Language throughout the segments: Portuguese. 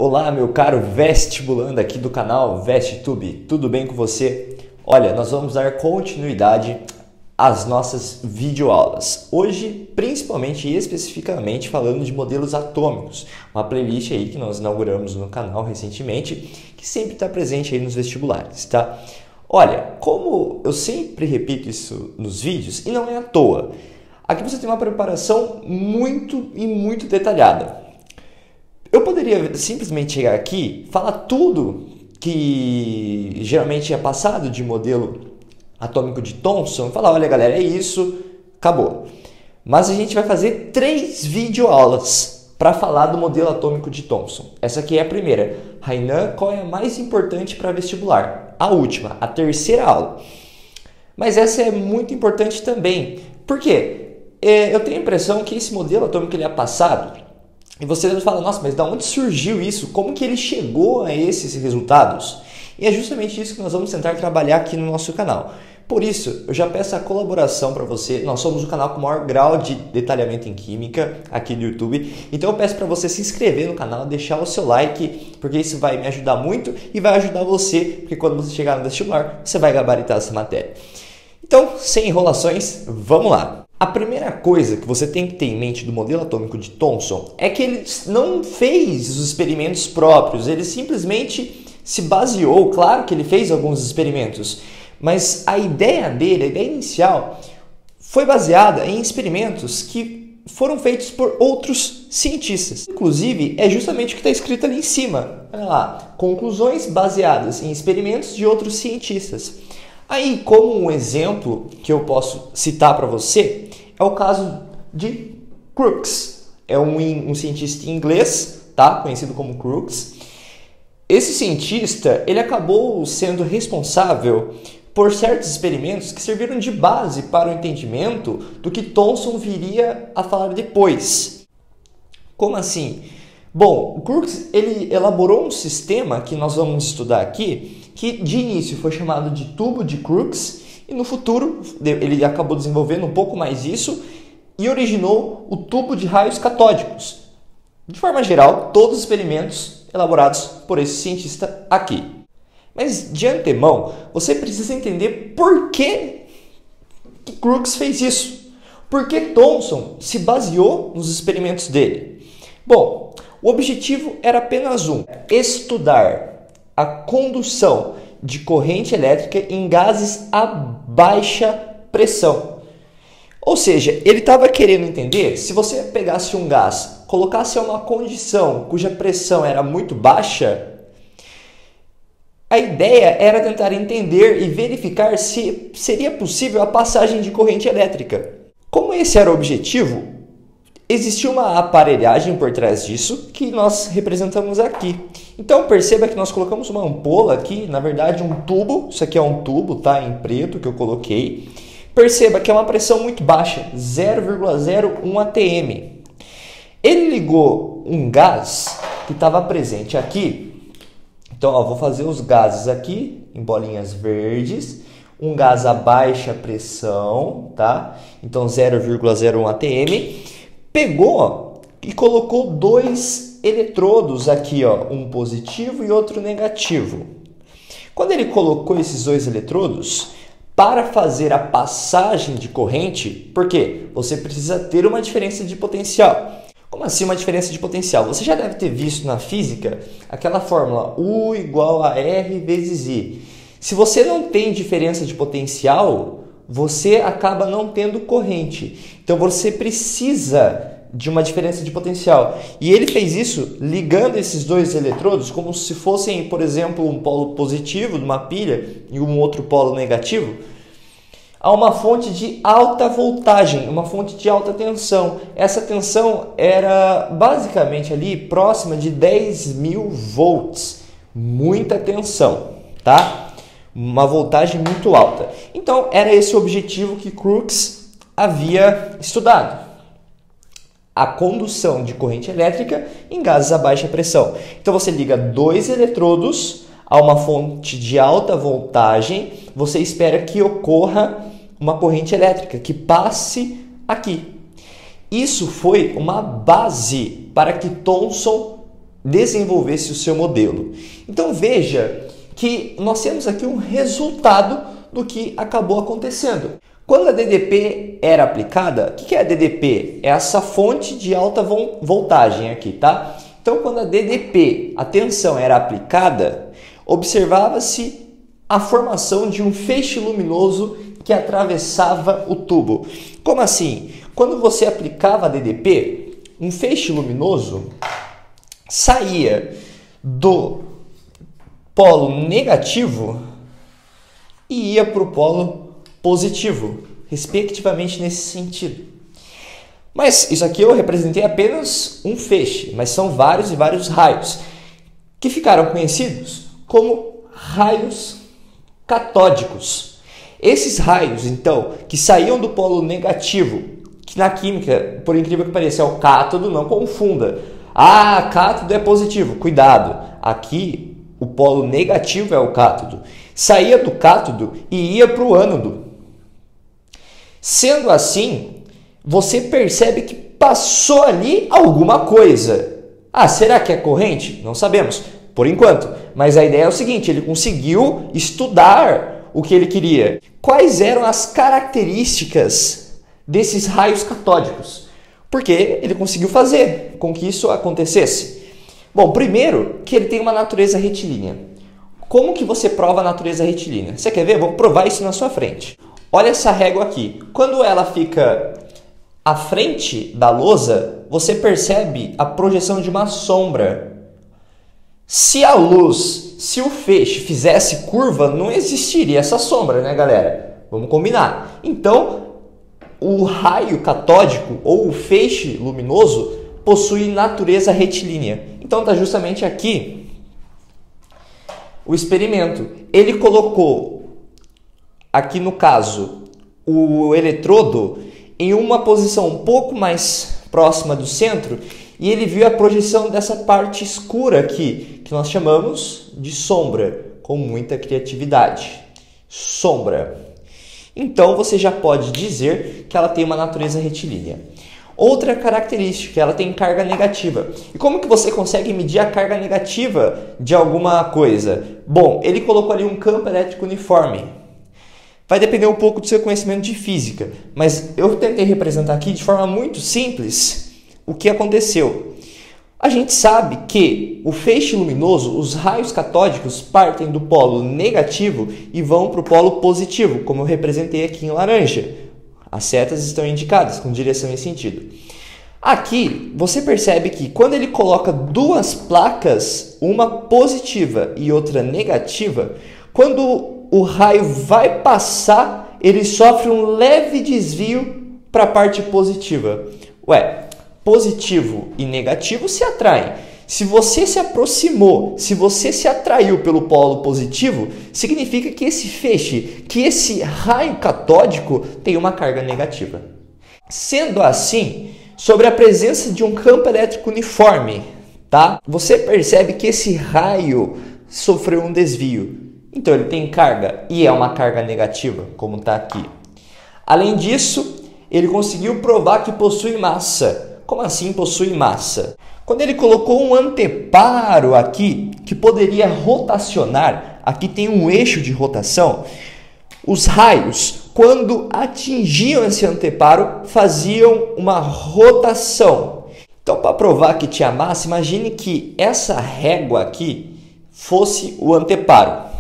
Olá, meu caro vestibulando aqui do canal VestTube, tudo bem com você? Olha, nós vamos dar continuidade às nossas videoaulas. Hoje, principalmente e especificamente, falando de modelos atômicos, uma playlist aí que nós inauguramos no canal recentemente, que sempre está presente aí nos vestibulares, tá? Olha, como eu sempre repito isso nos vídeos, e não é à toa, aqui você tem uma preparação muito detalhada. Eu poderia simplesmente chegar aqui, falar tudo que geralmente é passado de modelo atômico de Thomson e falar, olha galera, é isso, acabou. Mas a gente vai fazer 3 videoaulas para falar do modelo atômico de Thomson. Essa aqui é a primeira. Rainan, qual é a mais importante para vestibular? A última, a terceira aula. Mas essa é muito importante também. Por quê? Eu tenho a impressão que esse modelo atômico ele é passado. E você fala, nossa, mas de onde surgiu isso? Como que ele chegou a esses resultados? E é justamente isso que nós vamos tentar trabalhar aqui no nosso canal. Por isso, eu já peço a colaboração para você. Nós somos o canal com o maior grau de detalhamento em química aqui no YouTube. Então eu peço para você se inscrever no canal, deixar o seu like, porque isso vai me ajudar muito e vai ajudar você, porque quando você chegar no vestibular, você vai gabaritar essa matéria. Então, sem enrolações, vamos lá. A primeira coisa que você tem que ter em mente do modelo atômico de Thomson é que ele não fez os experimentos próprios, ele simplesmente se baseou, claro que ele fez alguns experimentos, mas a ideia dele, a ideia inicial, foi baseada em experimentos que foram feitos por outros cientistas. Inclusive, é justamente o que está escrito ali em cima. Olha lá, conclusões baseadas em experimentos de outros cientistas. Aí, como um exemplo que eu posso citar para você, é o caso de Crookes. É um cientista inglês, tá? Conhecido como Crookes. Esse cientista, ele acabou sendo responsável por certos experimentos que serviram de base para o entendimento do que Thomson viria a falar depois. Como assim? Bom, o Crookes ele elaborou um sistema que nós vamos estudar aqui, que de início foi chamado de tubo de Crookes e no futuro ele acabou desenvolvendo um pouco mais isso e originou o tubo de raios catódicos. De forma geral, todos os experimentos elaborados por esse cientista aqui. Mas de antemão, você precisa entender por que Crookes fez isso. Por que Thomson se baseou nos experimentos dele? Bom, o objetivo era apenas um: estudar a condução de corrente elétrica em gases a baixa pressão. Ou seja, ele estava querendo entender se você pegasse um gás, colocasse a uma condição cuja pressão era muito baixa, a ideia era tentar entender e verificar se seria possível a passagem de corrente elétrica. Como esse era o objetivo, existia uma aparelhagem por trás disso que nós representamos aqui. Então perceba que nós colocamos uma ampola aqui, na verdade um tubo, isso aqui é um tubo, tá, em preto que eu coloquei. Perceba que é uma pressão muito baixa, 0,01 atm. Ele ligou um gás que estava presente aqui. Então ó, vou fazer os gases aqui em bolinhas verdes. Um gás a baixa pressão, tá? Então 0,01 atm. Pegou e colocou 2 eletrodos aqui, ó, um positivo e outro negativo. Quando ele colocou esses 2 eletrodos, para fazer a passagem de corrente, porque você precisa ter uma diferença de potencial. Como assim uma diferença de potencial? Você já deve ter visto na física aquela fórmula U igual a R vezes I. Se você não tem diferença de potencial, você acaba não tendo corrente. Então você precisa de uma diferença de potencial. E ele fez isso ligando esses 2 eletrodos como se fossem, por exemplo, um polo positivo de uma pilha e um outro polo negativo, a uma fonte de alta voltagem, uma fonte de alta tensão. Essa tensão era basicamente ali próxima de 10.000 volts. Muita tensão, tá? Uma voltagem muito alta. Então, era esse o objetivo que Crookes havia estudado. A condução de corrente elétrica em gases a baixa pressão. Então, você liga 2 eletrodos a uma fonte de alta voltagem, você espera que ocorra uma corrente elétrica, que passe aqui. Isso foi uma base para que Thomson desenvolvesse o seu modelo. Então veja que nós temos aqui um resultado do que acabou acontecendo. Quando a DDP era aplicada, o que é a DDP? É essa fonte de alta voltagem aqui, tá? Então, quando a DDP, a tensão era aplicada, observava-se a formação de um feixe luminoso que atravessava o tubo. Como assim? Quando você aplicava a DDP, um feixe luminoso saía do polo negativo e ia para o polo positivo, respectivamente nesse sentido. Mas isso aqui eu representei apenas um feixe, mas são vários e vários raios, que ficaram conhecidos como raios catódicos. Esses raios, então, que saíam do polo negativo, que na química, por incrível que pareça, é o cátodo, não confunda. Ah, cátodo é positivo, cuidado. Aqui, o polo negativo é o cátodo. Saía do cátodo e ia para o ânodo. Sendo assim, você percebe que passou ali alguma coisa. Ah, será que é corrente? Não sabemos, por enquanto. Mas a ideia é o seguinte, ele conseguiu estudar o que ele queria. Quais eram as características desses raios catódicos? Porque ele conseguiu fazer com que isso acontecesse. Bom, primeiro, que ele tem uma natureza retilínea. Como que você prova a natureza retilínea? Você quer ver? Vou provar isso na sua frente. Olha essa régua aqui. Quando ela fica à frente da lousa, você percebe a projeção de uma sombra. Se a luz, se o feixe fizesse curva, não existiria essa sombra, né, galera? Vamos combinar. Então, o raio catódico ou o feixe luminoso possui natureza retilínea. Então, está justamente aqui o experimento. Ele colocou, aqui no caso, o eletrodo em uma posição um pouco mais próxima do centro e ele viu a projeção dessa parte escura aqui, que nós chamamos de sombra, com muita criatividade. Sombra. Então, você já pode dizer que ela tem uma natureza retilínea. Outra característica, ela tem carga negativa. E como que você consegue medir a carga negativa de alguma coisa? Bom, ele colocou ali um campo elétrico uniforme. Vai depender um pouco do seu conhecimento de física, mas eu tentei representar aqui de forma muito simples o que aconteceu. A gente sabe que o feixe luminoso, os raios catódicos, partem do polo negativo e vão para o polo positivo, como eu representei aqui em laranja. As setas estão indicadas com direção e sentido. Aqui, você percebe que quando ele coloca duas placas, uma positiva e outra negativa, quando o raio vai passar, ele sofre um leve desvio para a parte positiva. Ué, positivo e negativo se atraem. Se você se aproximou, se você se atraiu pelo polo positivo, significa que esse feixe, que esse raio catódico tem uma carga negativa. Sendo assim, sobre a presença de um campo elétrico uniforme, tá? Você percebe que esse raio sofreu um desvio. Então ele tem carga e é uma carga negativa, como está aqui. Além disso, ele conseguiu provar que possui massa. Como assim possui massa? Quando ele colocou um anteparo aqui, que poderia rotacionar, aqui tem um eixo de rotação, os raios, quando atingiam esse anteparo, faziam uma rotação. Então, para provar que tinha massa, imagine que essa régua aqui fosse o anteparo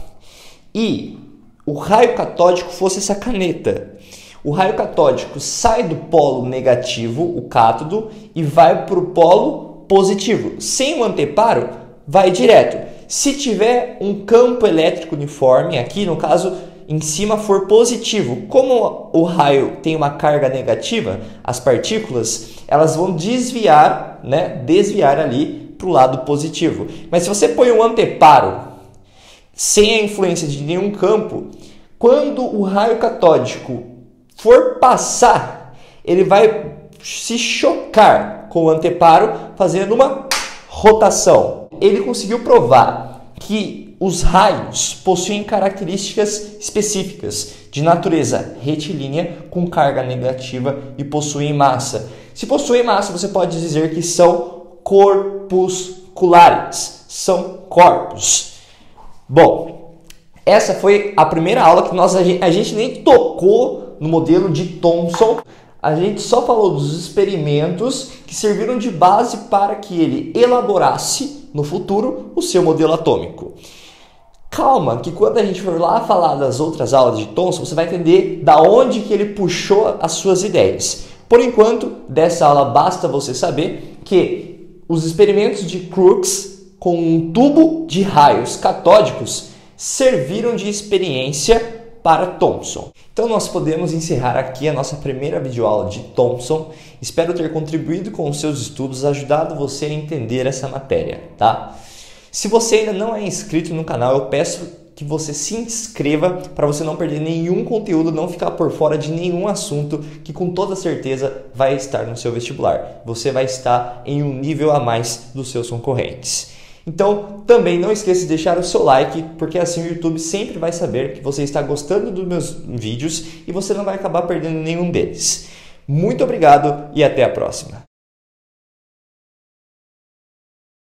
e o raio catódico fosse essa caneta. O raio catódico sai do polo negativo, o cátodo, e vai para o polo positivo. Sem o anteparo, vai direto. Se tiver um campo elétrico uniforme, aqui no caso, em cima for positivo, como o raio tem uma carga negativa, as partículas, elas vão desviar, desviar ali para o lado positivo. Mas se você põe um anteparo, sem a influência de nenhum campo, quando o raio catódico for passar, ele vai se chocar com o anteparo, fazendo uma rotação. Ele conseguiu provar que os raios possuem características específicas de natureza retilínea com carga negativa e possuem massa. Se possuem massa, você pode dizer que são corpusculares. musculares, são corpos. Bom, essa foi a primeira aula que a gente nem tocou no modelo de Thomson. A gente só falou dos experimentos que serviram de base para que ele elaborasse no futuro o seu modelo atômico. Calma, que quando a gente for lá falar das outras aulas de Thomson, você vai entender da onde que ele puxou as suas ideias. Por enquanto, dessa aula basta você saber que os experimentos de Crookes com um tubo de raios catódicos serviram de experiência para Thomson. Então nós podemos encerrar aqui a nossa primeira videoaula de Thomson. Espero ter contribuído com os seus estudos, ajudado você a entender essa matéria, tá? Se você ainda não é inscrito no canal, eu peço que você se inscreva para você não perder nenhum conteúdo, não ficar por fora de nenhum assunto que com toda certeza vai estar no seu vestibular. Você vai estar em um nível a mais dos seus concorrentes. Então, também não esqueça de deixar o seu like, porque assim o YouTube sempre vai saber que você está gostando dos meus vídeos e você não vai acabar perdendo nenhum deles. Muito obrigado e até a próxima!